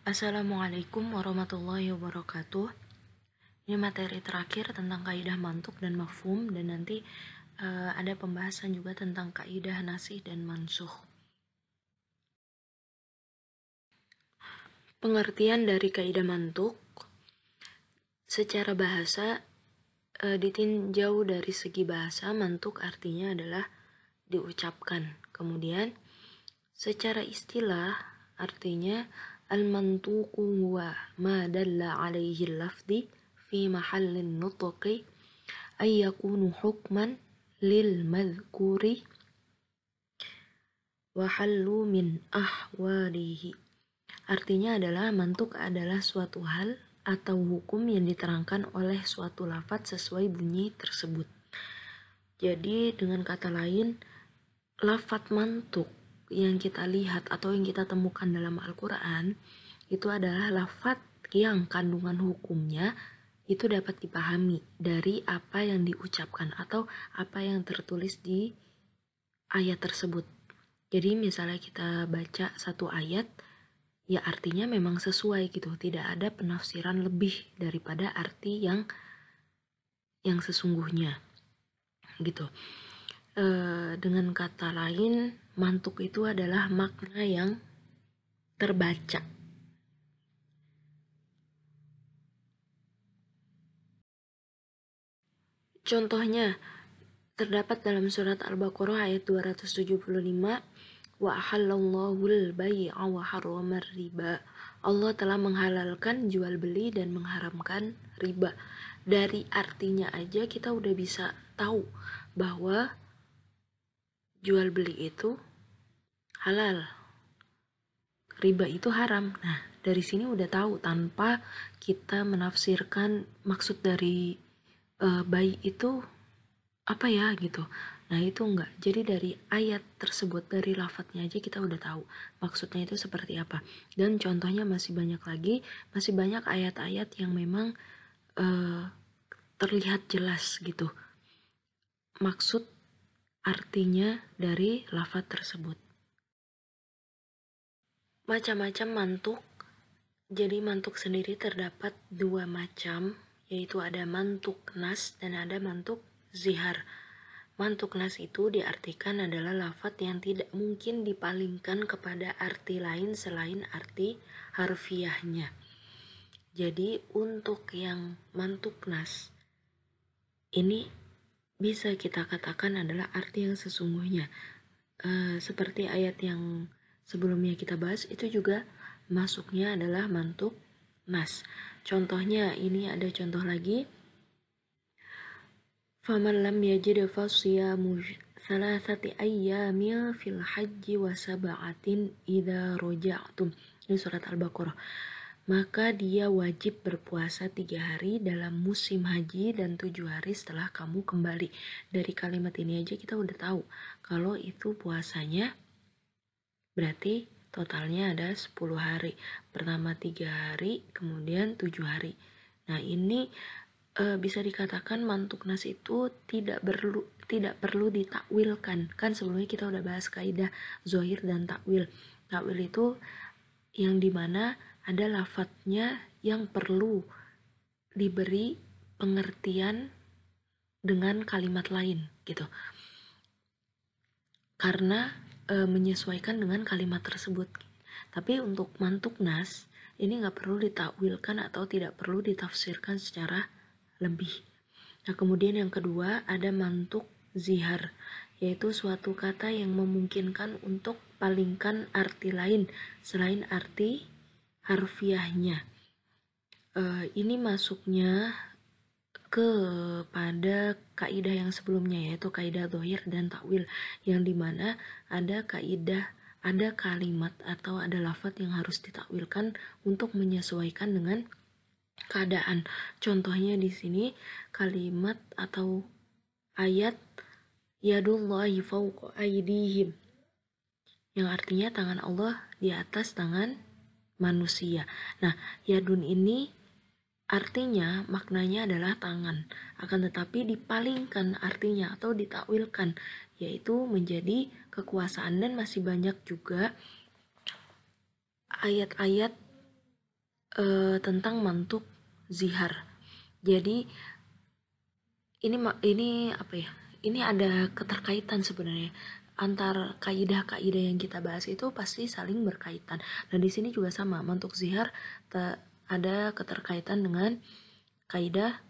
Assalamualaikum warahmatullahi wabarakatuh. Ini materi terakhir tentang kaidah mantuk dan mafhum, dan nanti ada pembahasan juga tentang kaidah nasih dan mansukh. Pengertian dari kaidah mantuk secara bahasa ditinjau dari segi bahasa, mantuk artinya adalah diucapkan. Kemudian secara istilah artinya al-mantuqu huwa ma dalla alaihi al-lafzi fi mahallin nutqi ay yakunu hukman lil madhkuri wa hallu min ahwalihi. Artinya adalah mantuk adalah suatu hal atau hukum yang diterangkan oleh suatu lafaz sesuai bunyi tersebut. Jadi dengan kata lain, lafaz mantuk yang kita lihat atau yang kita temukan dalam Al-Quran itu adalah lafaz yang kandungan hukumnya itu dapat dipahami dari apa yang diucapkan atau apa yang tertulis di ayat tersebut. Jadi misalnya kita baca satu ayat, ya artinya memang sesuai gitu, tidak ada penafsiran lebih daripada arti yang sesungguhnya gitu. Dengan kata lain, mantuk itu adalah makna yang terbaca. Contohnya terdapat dalam surat Al-Baqarah ayat 275, wa ahallallahu al-bai'a wa harramar riba. Allah telah menghalalkan jual beli dan mengharamkan riba. Dari artinya aja kita udah bisa tahu bahwa jual beli itu halal, riba itu haram. Nah, dari sini udah tahu tanpa kita menafsirkan maksud dari bayi itu apa ya gitu. Nah, itu enggak. Jadi dari ayat tersebut, dari lafadznya aja kita udah tahu maksudnya itu seperti apa. Dan contohnya masih banyak lagi, masih banyak ayat-ayat yang memang terlihat jelas gitu maksud artinya dari lafadz tersebut. Macam-macam mantuk. Jadi mantuk sendiri terdapat dua macam, yaitu ada mantuk nas dan ada mantuk zihar. Mantuk nas itu diartikan adalah lafadz yang tidak mungkin dipalingkan kepada arti lain selain arti harfiahnya. Jadi untuk yang mantuk nas ini bisa kita katakan adalah arti yang sesungguhnya. Seperti ayat yang sebelumnya kita bahas, itu juga masuknya adalah mantuk nas. Contohnya ini ada contoh lagi. Faman lam yajid fasiyamu salasati ayyamin fil hajji wa sab'atin idza raja'tum. Ini surat Al-Baqarah. Maka dia wajib berpuasa 3 hari dalam musim haji dan 7 hari setelah kamu kembali. Dari kalimat ini aja kita udah tahu kalau itu puasanya berarti totalnya ada 10 hari. Pertama 3 hari, kemudian 7 hari. Nah, ini bisa dikatakan mantuk nas itu tidak perlu ditakwilkan. Kan sebelumnya kita udah bahas kaidah zohir dan takwil. Takwil itu yang dimana ada lafadznya yang perlu diberi pengertian dengan kalimat lain gitu. Karena menyesuaikan dengan kalimat tersebut. Tapi untuk mantuk nas ini nggak perlu ditakwilkan atau tidak perlu ditafsirkan secara lebih. Nah, kemudian yang kedua ada mantuk zihar, yaitu suatu kata yang memungkinkan untuk palingkan arti lain selain arti harfiahnya. Ini masuknya kepada kaidah yang sebelumnya, yaitu kaidah dhohir dan takwil, yang dimana ada kalimat atau ada lafadz yang harus ditakwilkan untuk menyesuaikan dengan keadaan. Contohnya di sini kalimat atau ayat yadullahi fawqa aydihim, yang artinya tangan Allah di atas tangan manusia. Nah, yadun ini artinya maknanya adalah tangan, akan tetapi dipalingkan artinya atau ditakwilkan, yaitu menjadi kekuasaan. Dan masih banyak juga ayat-ayat tentang mantuk zihar. Jadi ini apa ya? Ini ada keterkaitan sebenarnya antar kaidah-kaidah yang kita bahas itu pasti saling berkaitan. Dan di sini juga sama, mantuk zihar ada keterkaitan dengan kaidah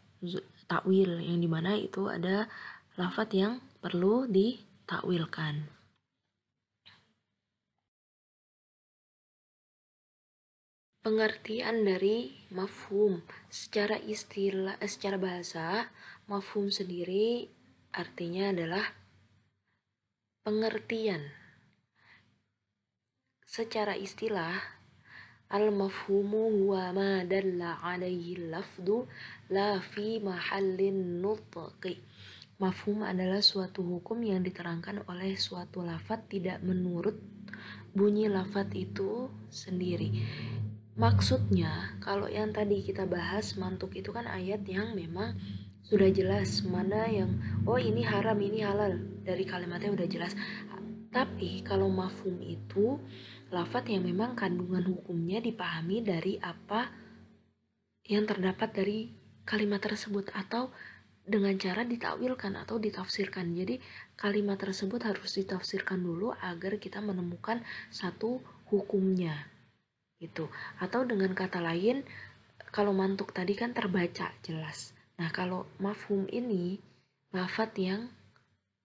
takwil yang dimana itu ada lafadz yang perlu ditakwilkan. Pengertian dari mafhum secara bahasa, mafhum sendiri artinya adalah pengertian. Secara istilah, al-mafhumu huwa ma dalla alaihi lafdu la fi mahallin nutqi. Mafhum adalah suatu hukum yang diterangkan oleh suatu lafadz tidak menurut bunyi lafadz itu sendiri. Maksudnya, kalau yang tadi kita bahas mantuk itu kan ayat yang memang sudah jelas mana yang ini haram, ini halal, dari kalimatnya udah jelas. Tapi kalau mafhum itu lafadz yang memang kandungan hukumnya dipahami dari apa yang terdapat dari kalimat tersebut atau dengan cara ditakwilkan atau ditafsirkan. Jadi kalimat tersebut harus ditafsirkan dulu agar kita menemukan satu hukumnya gitu. Atau dengan kata lain, kalau mantuk tadi kan terbaca jelas. Nah, kalau mafhum ini lafadz yang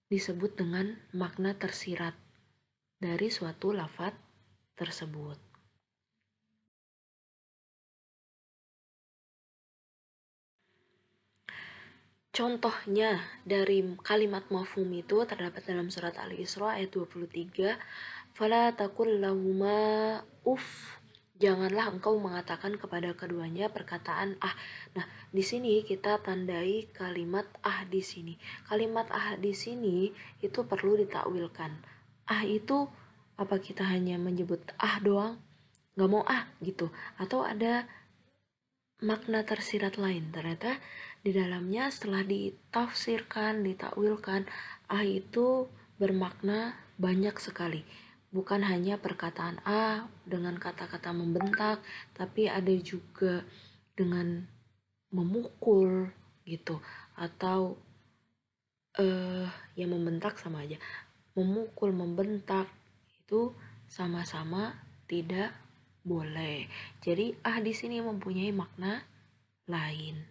disebut dengan makna tersirat dari suatu lafadz tersebut. Contohnya dari kalimat mafhum itu terdapat dalam surat Al-Isra ayat 23, "Fala taqul lahuma uff." Janganlah engkau mengatakan kepada keduanya perkataan ah. Nah, di sini kita tandai kalimat ah di sini. Kalimat ah di sini itu perlu ditakwilkan. Ah itu apa kita hanya menyebut ah doang? Nggak mau ah gitu. Atau ada makna tersirat lain. Ternyata di dalamnya setelah ditafsirkan, ditakwilkan, ah itu bermakna banyak sekali. Bukan hanya perkataan ah dengan kata-kata membentak, tapi ada juga dengan memukul gitu. Atau yang membentak sama aja. Memukul, membentak itu sama-sama tidak boleh. Jadi ah di sini mempunyai makna lain.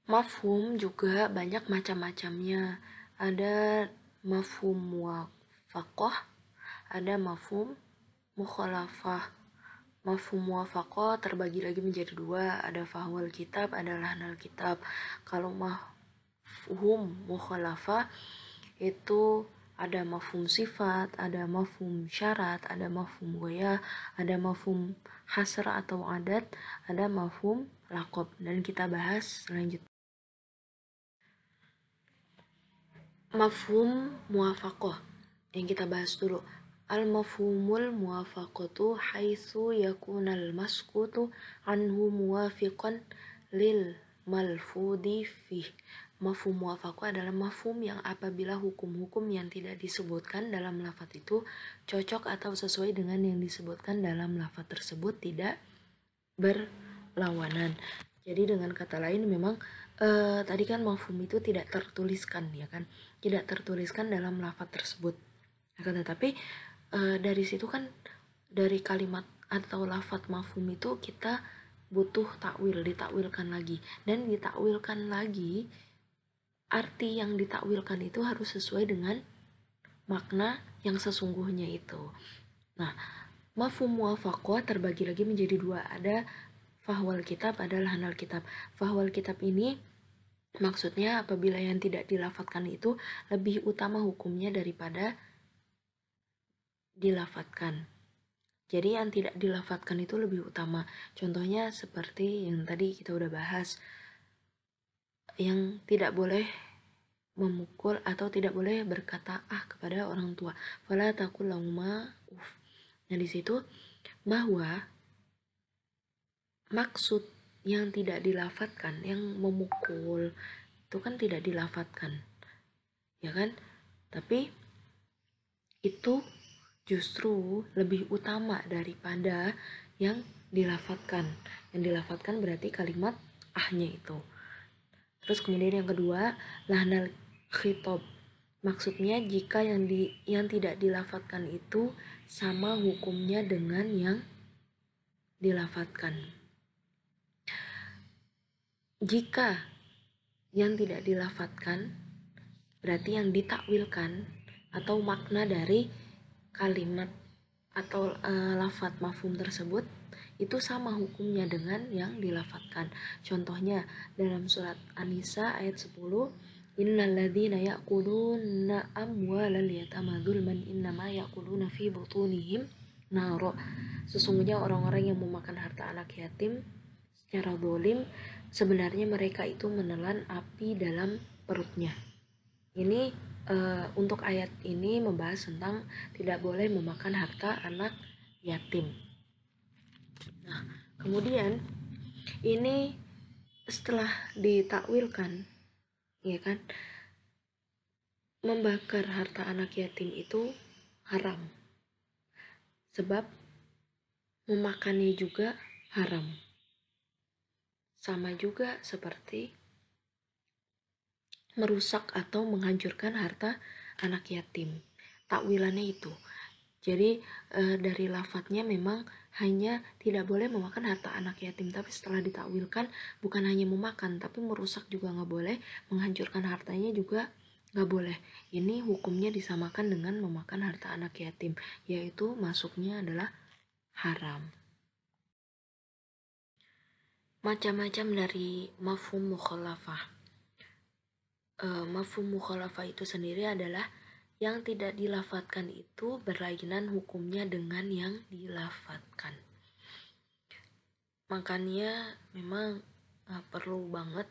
Mafhum juga banyak macam-macamnya. Ada mafhum muwafaqah, ada mafhum mukhalafah. Mafhum muwafaqah terbagi lagi menjadi dua, ada fahwal kitab, ada lahnal kitab. Kalau mafhum mukhalafah itu ada mafhum sifat, ada mafhum syarat, ada mafhum goyah, ada mafhum hasr atau adat, ada mafhum laqab. Dan kita bahas selanjutnya. Mafhum muwafaqah yang kita bahas dulu. Al-mafhumul muwafaqatu haitsu yakunal maskutu anhu muwafiqan lil malfudi fih. Mafhum muwafaqah adalah mafhum yang apabila hukum-hukum yang tidak disebutkan dalam lafadz itu cocok atau sesuai dengan yang disebutkan dalam lafadz tersebut, tidak berlawanan. Jadi dengan kata lain memang tadi kan mafhum itu tidak tertuliskan, ya kan, tidak tertuliskan dalam lafadz tersebut. Akan tetapi dari situ kan, dari kalimat atau lafadz mafhum itu kita butuh takwil, ditakwilkan lagi, dan ditakwilkan lagi. Arti yang ditakwilkan itu harus sesuai dengan makna yang sesungguhnya itu. Nah, mafhum muwafaqah terbagi lagi menjadi dua, ada fahwal kitab, ada lahnal kitab. Fahwal kitab ini maksudnya apabila yang tidak dilafadzkan itu lebih utama hukumnya daripada dilafadzkan. Jadi yang tidak dilafadzkan itu lebih utama. Contohnya seperti yang tadi kita udah bahas, yang tidak boleh memukul atau tidak boleh berkata ah kepada orang tua. Fala taqul lahuma uff. Nah, di situ bahwa maksud yang tidak dilafadzkan, yang memukul itu kan tidak dilafadzkan, ya kan? Tapi itu justru lebih utama daripada yang dilafatkan. Yang dilafatkan berarti kalimat ahnya itu. Terus kemudian yang kedua, lahnal khitab. Maksudnya jika yang tidak dilafatkan itu sama hukumnya dengan yang dilafatkan. Jika yang tidak dilafatkan berarti yang ditakwilkan atau makna dari kalimat atau lafat mafhum tersebut itu sama hukumnya dengan yang dilafatkan. Contohnya dalam surat An-Nisa ayat 10, innalladzina ya'kuluna amwalal yatama dzulman innama ya'kuluna fi butunihim naro. Sesungguhnya orang-orang yang memakan harta anak yatim secara zalim sebenarnya mereka itu menelan api dalam perutnya. Ini untuk ayat ini membahas tentang tidak boleh memakan harta anak yatim. Nah, kemudian ini setelah ditakwilkan, ya kan, membakar harta anak yatim itu haram. Sebab memakannya juga haram. Sama juga seperti merusak atau menghancurkan harta anak yatim. Takwilannya itu. Jadi dari lafadznya memang hanya tidak boleh memakan harta anak yatim, tapi setelah ditakwilkan bukan hanya memakan, tapi merusak juga nggak boleh, menghancurkan hartanya juga nggak boleh. Ini hukumnya disamakan dengan memakan harta anak yatim, yaitu masuknya adalah haram. Macam-macam dari mafhum mukhalafah. Mafhum mukhalafah itu sendiri adalah yang tidak dilafatkan itu berlainan hukumnya dengan yang dilafatkan. Makanya memang perlu banget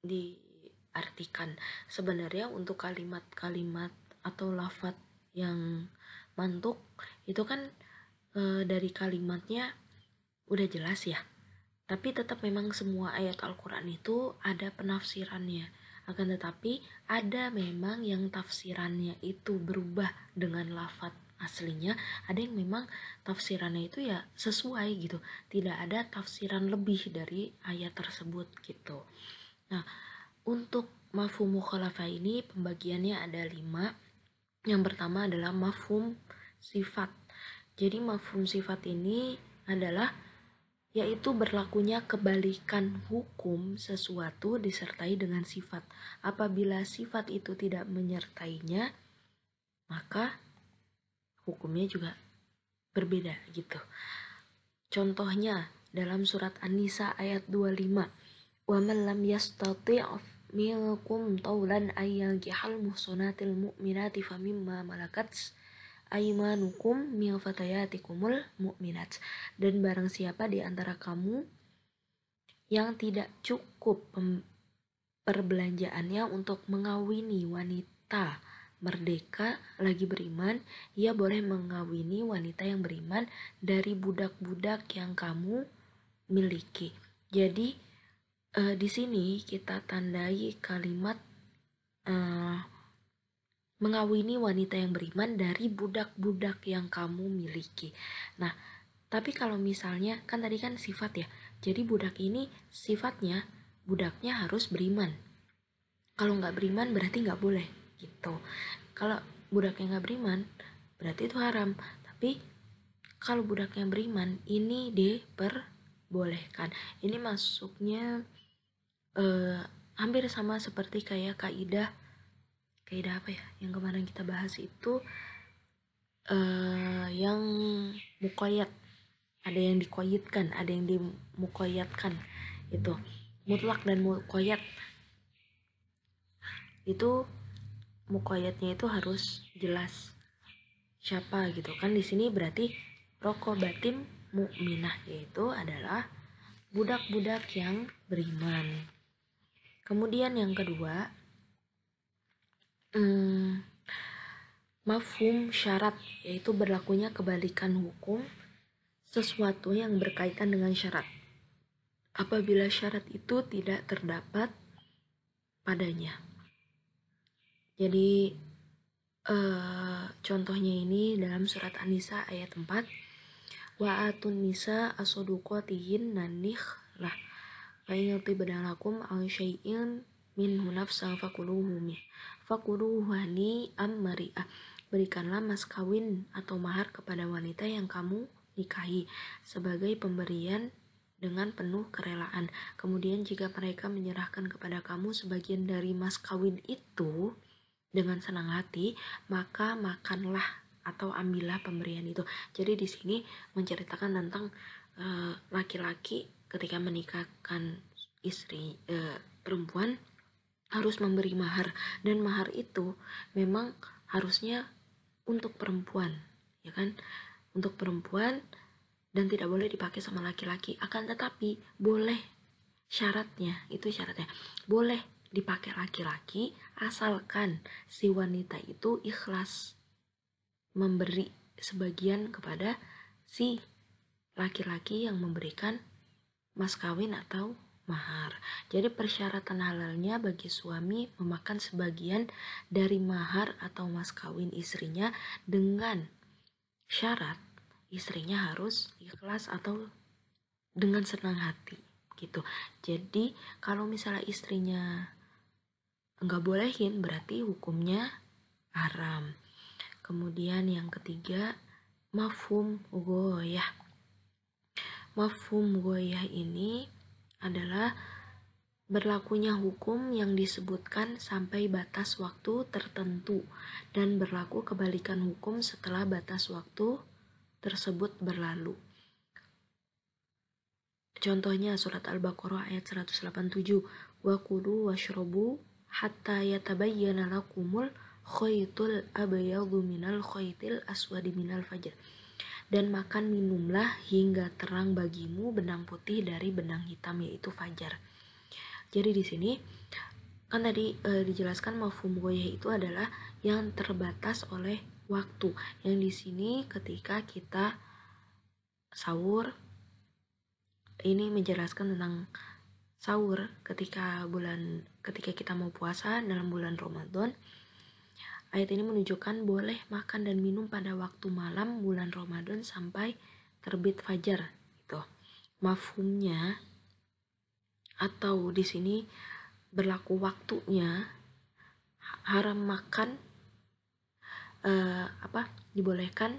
diartikan. Sebenarnya untuk kalimat-kalimat atau lafat yang mantuk itu kan dari kalimatnya udah jelas ya. Tapi tetap memang semua ayat Al-Quran itu ada penafsirannya. Akan tetapi ada memang yang tafsirannya itu berubah dengan lafaz aslinya. Ada yang memang tafsirannya itu ya sesuai gitu. Tidak ada tafsiran lebih dari ayat tersebut gitu. Nah, untuk mafhum mukhalafah ini pembagiannya ada 5. Yang pertama adalah mafhum sifat. Jadi mafhum sifat ini adalah yaitu berlakunya kebalikan hukum sesuatu disertai dengan sifat. Apabila sifat itu tidak menyertainya, maka hukumnya juga berbeda gitu. Contohnya dalam surat An-Nisa ayat 25, "Wa man lam yastati' minkum tawlan ayyakihal muhsanatil mu'minati famimma malakat aimanukum min fatayatikumul mu'minat." Dan barang siapa di antara kamu yang tidak cukup perbelanjaannya untuk mengawini wanita merdeka lagi beriman, ia boleh mengawini wanita yang beriman dari budak-budak yang kamu miliki. Jadi di sini kita tandai kalimat mengawini wanita yang beriman dari budak-budak yang kamu miliki. Nah, tapi kalau misalnya, kan tadi kan sifat ya, jadi budak ini sifatnya, budaknya harus beriman. Kalau nggak beriman berarti nggak boleh, gitu. Kalau budaknya nggak beriman, berarti itu haram. Tapi, kalau budaknya beriman, ini diperbolehkan. Ini masuknya hampir sama seperti kayak kaidah apa ya yang kemarin kita bahas itu yang muqayyad, ada yang dikoyitkan, ada yang dimuqayyadkan, itu mutlak dan muqayyad. Itu muqayyadnya itu harus jelas siapa gitu kan. Di sini berarti rokobatim mukminah, yaitu adalah budak-budak yang beriman. Kemudian yang kedua, mafhum syarat, yaitu berlakunya kebalikan hukum sesuatu yang berkaitan dengan syarat apabila syarat itu tidak terdapat padanya. Jadi Contohnya ini dalam surat An-Nisa ayat 4, wa atun nisa asoduqotihin nanih lah fa'inati badalakum al syai'in minhu nafsa fakuluhu hani mari'ah. Berikanlah mas kawin atau mahar kepada wanita yang kamu nikahi sebagai pemberian dengan penuh kerelaan. Kemudian jika mereka menyerahkan kepada kamu sebagian dari mas kawin itu dengan senang hati, maka makanlah atau ambillah pemberian itu. Jadi di sini menceritakan tentang laki-laki ketika menikahkan istri perempuan harus memberi mahar, dan mahar itu memang harusnya untuk perempuan, ya kan, untuk perempuan, dan tidak boleh dipakai sama laki-laki. Akan tetapi boleh, syaratnya boleh dipakai laki-laki asalkan si wanita itu ikhlas memberi sebagian kepada si laki-laki yang memberikan mas kawin atau mahar. Jadi persyaratan halalnya bagi suami memakan sebagian dari mahar atau mas kawin istrinya dengan syarat istrinya harus ikhlas atau dengan senang hati gitu. Jadi kalau misalnya istrinya enggak bolehin, berarti hukumnya haram. Kemudian yang ketiga, mafhum ghoyah. Mafhum ghoyah ini adalah berlakunya hukum yang disebutkan sampai batas waktu tertentu dan berlaku kebalikan hukum setelah batas waktu tersebut berlalu. Contohnya surat Al-Baqarah ayat 187, wa kulu washrobu hatta yatabayyana lakumul khaytul abyadu minal khaytil aswadi minal fajr. Dan makan minumlah hingga terang bagimu benang putih dari benang hitam, yaitu fajar. Jadi di sini kan tadi dijelaskan mafhum ghoyah itu adalah yang terbatas oleh waktu. Yang di sini ketika kita sahur, ini menjelaskan tentang sahur ketika kita mau puasa dalam bulan Ramadan. Ayat ini menunjukkan boleh makan dan minum pada waktu malam bulan Ramadan sampai terbit fajar. Itu mafhumnya, atau di sini berlaku waktunya, haram makan dibolehkan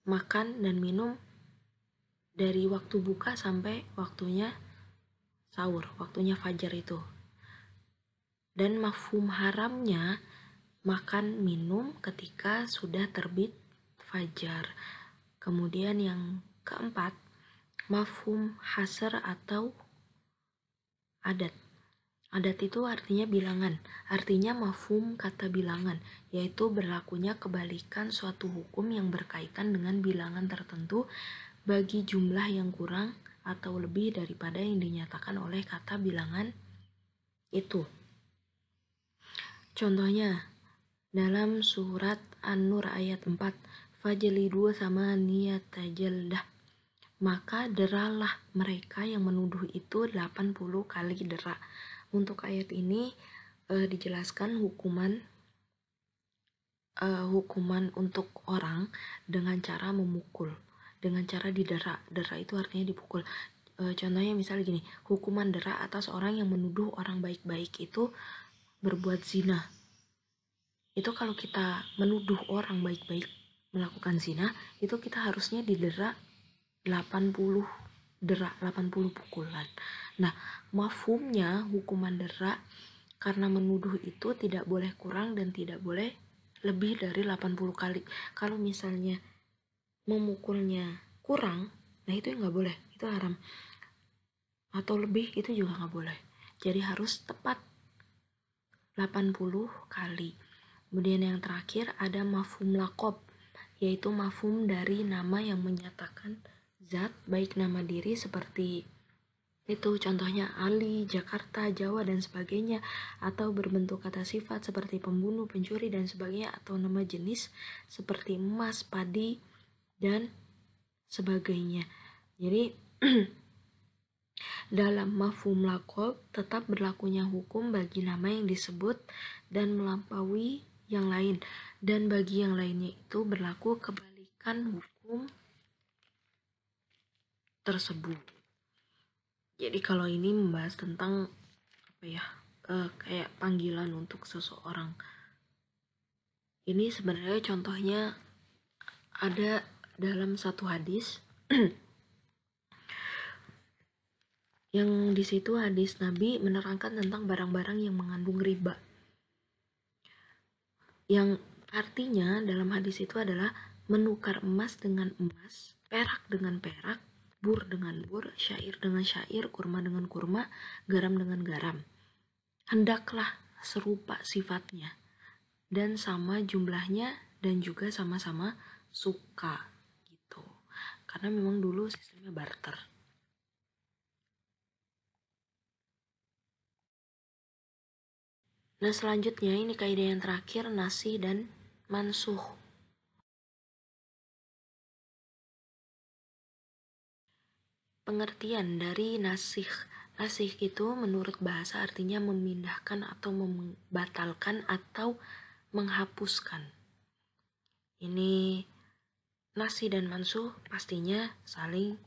makan dan minum dari waktu buka sampai waktunya sahur, waktunya fajar itu. Dan mafhum haramnya makan minum ketika sudah terbit fajar. Kemudian yang keempat, mafhum hasr atau adat. Adat itu artinya bilangan. Artinya mafhum kata bilangan, yaitu berlakunya kebalikan suatu hukum yang berkaitan dengan bilangan tertentu bagi jumlah yang kurang atau lebih daripada yang dinyatakan oleh kata bilangan itu. Contohnya dalam surat An-Nur ayat 4, fajlidu samaniyata jaldah, maka deralah mereka yang menuduh itu 80 kali dera. Untuk ayat ini dijelaskan hukuman untuk orang dengan cara memukul, dengan cara didera. Dera itu artinya dipukul. Contohnya misalnya gini, hukuman dera atas orang yang menuduh orang baik-baik itu berbuat zina. Itu kalau kita menuduh orang baik-baik melakukan zina, itu kita harusnya didera 80 dera, 80 pukulan. Nah, mafhumnya hukuman dera karena menuduh itu tidak boleh kurang dan tidak boleh lebih dari 80 kali. Kalau misalnya memukulnya kurang, nah itu nggak boleh, itu haram. Atau lebih, itu juga nggak boleh. Jadi harus tepat 80 kali. Kemudian yang terakhir ada mafhum laqab, yaitu mafhum dari nama yang menyatakan zat, baik nama diri seperti itu contohnya Ali, Jakarta, Jawa, dan sebagainya, atau berbentuk kata sifat seperti pembunuh, pencuri, dan sebagainya, atau nama jenis seperti emas, padi, dan sebagainya. Jadi dalam mafhum laqab tetap berlakunya hukum bagi nama yang disebut dan melampaui yang lain, dan bagi yang lainnya itu berlaku kebalikan hukum tersebut. Jadi kalau ini membahas tentang apa ya, kayak panggilan untuk seseorang. Ini sebenarnya contohnya ada dalam satu hadis yang di situ hadis Nabi menerangkan tentang barang-barang yang mengandung riba. Yang artinya dalam hadis itu adalah menukar emas dengan emas, perak dengan perak, bur dengan bur, syair dengan syair, kurma dengan kurma, garam dengan garam. Hendaklah serupa sifatnya dan sama jumlahnya dan juga sama-sama suka gitu. Karena memang dulu sistemnya barter. Nah selanjutnya ini kaidah yang terakhir, nasih dan mansuh. Pengertian dari nasih. Nasih itu menurut bahasa artinya memindahkan atau membatalkan atau menghapuskan. Ini nasih dan mansuh pastinya saling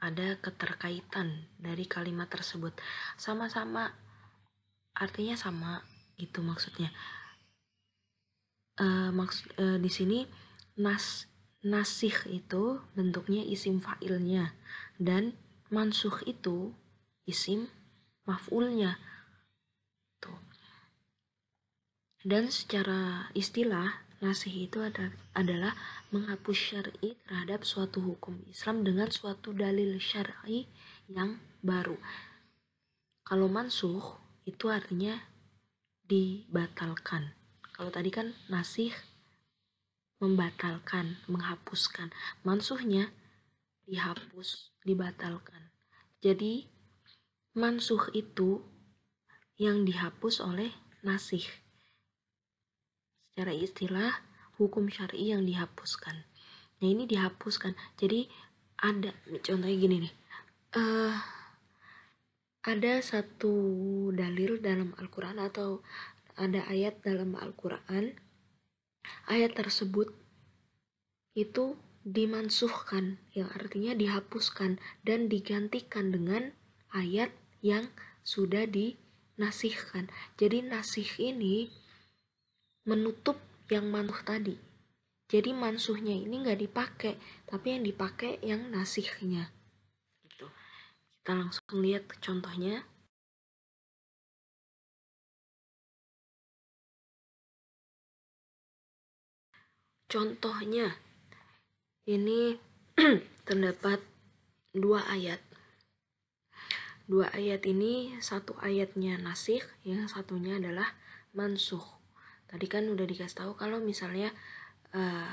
ada keterkaitan dari kalimat tersebut. Sama-sama artinya sama gitu maksudnya. Di sini nasih itu bentuknya isim fa'ilnya dan mansuh itu isim maf'ulnya. Tuh. Dan secara istilah nasih itu adalah menghapus syar'i terhadap suatu hukum Islam dengan suatu dalil syar'i yang baru. Kalau mansuh itu artinya dibatalkan. Kalau tadi kan nasih membatalkan, menghapuskan. Mansuhnya dihapus, dibatalkan. Jadi mansuh itu yang dihapus oleh nasih. Secara istilah hukum syar'i yang dihapuskan. Nah ini dihapuskan. Jadi ada contohnya gini nih. Ada satu dalil dalam Al-Quran atau ada ayat dalam Al-Quran. Ayat tersebut itu dimansuhkan, yang artinya dihapuskan dan digantikan dengan ayat yang sudah dinasihkan. Jadi nasih ini menutup yang mansuh tadi. Jadi mansuhnya ini nggak dipakai, tapi yang dipakai yang nasihnya. Gitu. Kita langsung lihat contohnya. Contohnya ini terdapat dua ayat. Dua ayat ini, satu ayatnya nasih, yang satunya adalah mansuh. Tadi kan udah dikasih tahu kalau misalnya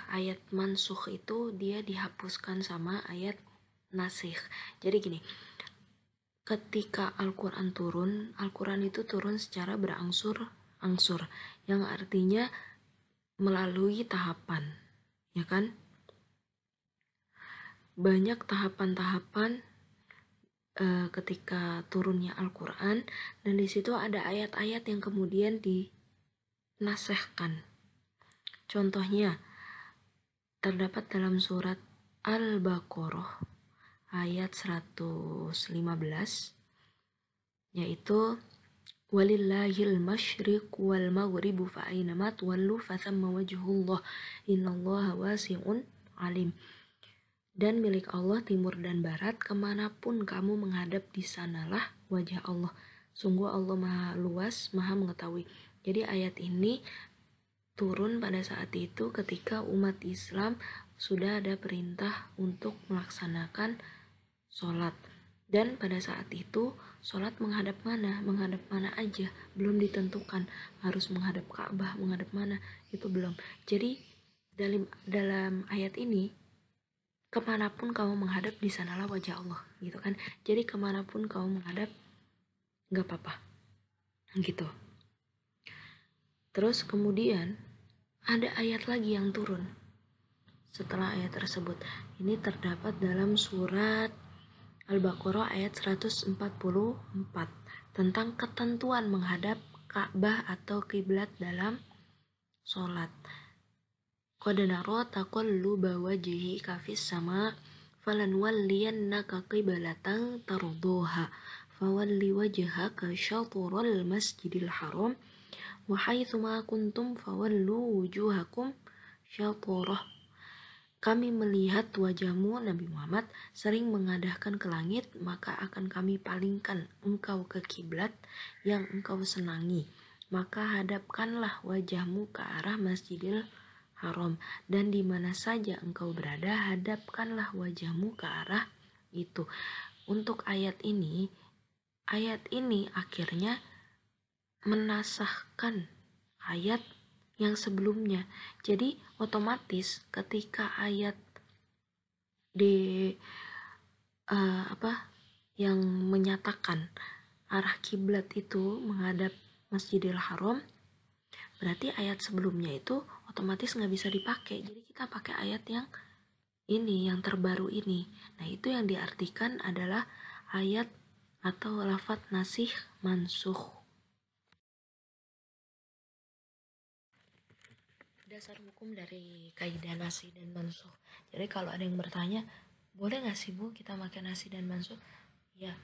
ayat mansuh itu dia dihapuskan sama ayat nasih. Jadi gini, ketika Al-Quran turun, Al-Quran itu turun secara berangsur-angsur, yang artinya melalui tahapan, ya kan? Banyak tahapan-tahapan ketika turunnya Al-Quran, dan di situ ada ayat-ayat yang kemudian dinasehkan. Contohnya terdapat dalam surat Al-Baqarah ayat 115, yaitu walillahil masyriq wal maghribu fa aynama tuwallu fathamma wajhullah innallaha wasi'un alim. Dan milik Allah timur dan barat, kemanapun kamu menghadap di sanalah wajah Allah. Sungguh Allah maha luas, maha mengetahui. Jadi ayat ini turun pada saat itu ketika umat Islam sudah ada perintah untuk melaksanakan sholat. Dan pada saat itu sholat menghadap mana? Menghadap mana aja, belum ditentukan. Harus menghadap Ka'bah, menghadap mana, itu belum. Jadi dalam ayat ini, kemanapun kamu menghadap di sanalah wajah Allah, gitu kan. Jadi kemanapun kamu menghadap nggak apa-apa, gitu. Terus kemudian ada ayat lagi yang turun setelah ayat tersebut. Ini terdapat dalam surat Al-Baqarah ayat 144 tentang ketentuan menghadap Ka'bah atau kiblat dalam sholat. Qad nara taqalluba wajhika fis sama falanwalliyannaka qiblatan tardaha fawalli wajhaka syatral masjidil haram wa haitsuma kuntum fawallu wujuhakum syatrah. Kami melihat wajahmu Nabi Muhammad sering mengadahkan ke langit, maka akan kami palingkan engkau ke kiblat yang engkau senangi. Maka hadapkanlah wajahmu ke arah Masjidil Haram, dan di mana saja engkau berada, hadapkanlah wajahmu ke arah itu. Untuk ayat ini akhirnya menasahkan ayat yang sebelumnya. Jadi otomatis ketika ayat di yang menyatakan arah kiblat itu menghadap Masjidil Haram, berarti ayat sebelumnya itu otomatis nggak bisa dipakai. Jadi kita pakai ayat yang ini, yang terbaru ini. Nah, itu yang diartikan adalah ayat atau lafadz nasikh mansukh. Dasar hukum dari kaidah nasikh dan mansukh. Jadi kalau ada yang bertanya, boleh nggak sih Bu kita pakai nasikh dan mansukh? Ya,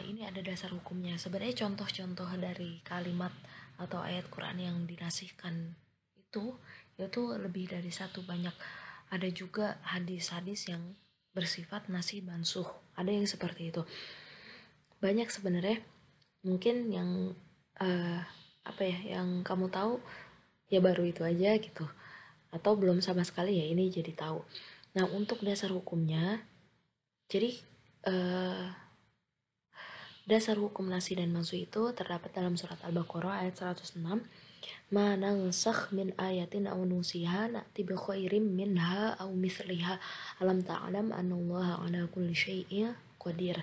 ini ada dasar hukumnya. Sebenarnya contoh-contoh dari kalimat atau ayat Quran yang dinasihkan itu lebih dari satu, banyak. Ada juga hadis-hadis yang bersifat nasikh mansukh. Ada yang seperti itu. Banyak sebenarnya. Mungkin yang yang kamu tahu ya baru itu aja gitu. Atau belum sama sekali, ya ini jadi tahu. Nah, untuk dasar hukumnya, jadi dasar hukum nasikh dan mansukh itu terdapat dalam surat Al-Baqarah ayat 106. Ma nansakh min ayatin aw nusiha na'ti bi khairim minha aw mithliha alam ta'lam annallaha ala kulli syai'in qadir.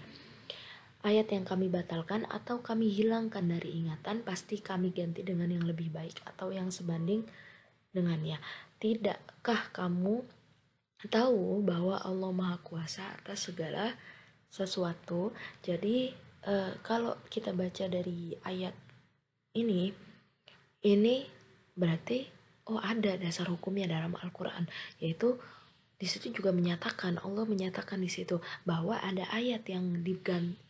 Ayat yang kami batalkan atau kami hilangkan dari ingatan, pasti kami ganti dengan yang lebih baik atau yang sebanding dengannya. Tidakkah kamu tahu bahwa Allah Maha Kuasa atas segala sesuatu? Jadi kalau kita baca dari ayat ini berarti ada dasar hukumnya dalam Al-Quran, yaitu di situ juga menyatakan, Allah menyatakan di situ bahwa ada ayat yang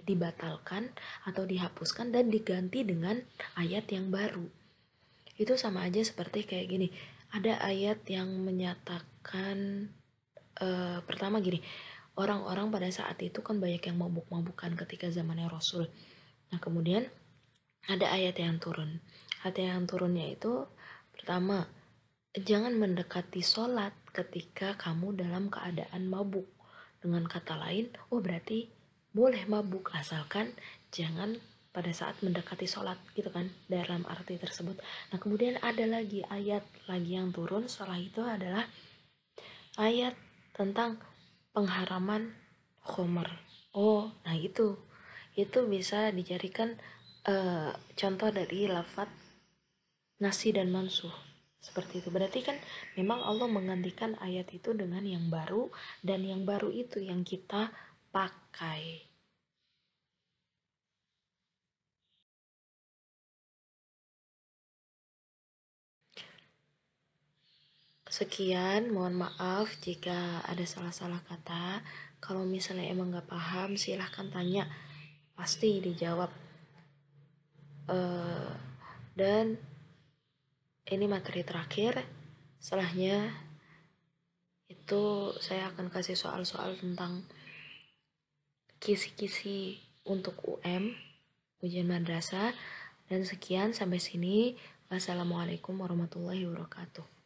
dibatalkan atau dihapuskan dan diganti dengan ayat yang baru. Itu sama aja seperti kayak gini, ada ayat yang menyatakan pertama gini, orang-orang pada saat itu kan banyak yang mabuk-mabukan ketika zamannya Rasul. Nah, kemudian ada ayat yang turun. Ayat yang turunnya itu pertama, jangan mendekati sholat ketika kamu dalam keadaan mabuk. Dengan kata lain, berarti boleh mabuk asalkan jangan pada saat mendekati sholat gitu kan, dalam arti tersebut. Nah, kemudian ada lagi ayat lagi yang turun setelah itu adalah ayat tentang pengharaman khomer. Nah itu bisa dijadikan contoh dari lafadz nasikh dan mansukh. Seperti itu. Berarti kan memang Allah menggantikan ayat itu dengan yang baru, dan yang baru itu yang kita pakai. Sekian, mohon maaf jika ada salah-salah kata. Kalau misalnya emang gak paham, silahkan tanya. Pasti dijawab. Dan ini materi terakhir. Setelahnya itu saya akan kasih soal-soal tentang kisi-kisi untuk ujian madrasah. Dan sekian, sampai sini. Wassalamualaikum warahmatullahi wabarakatuh.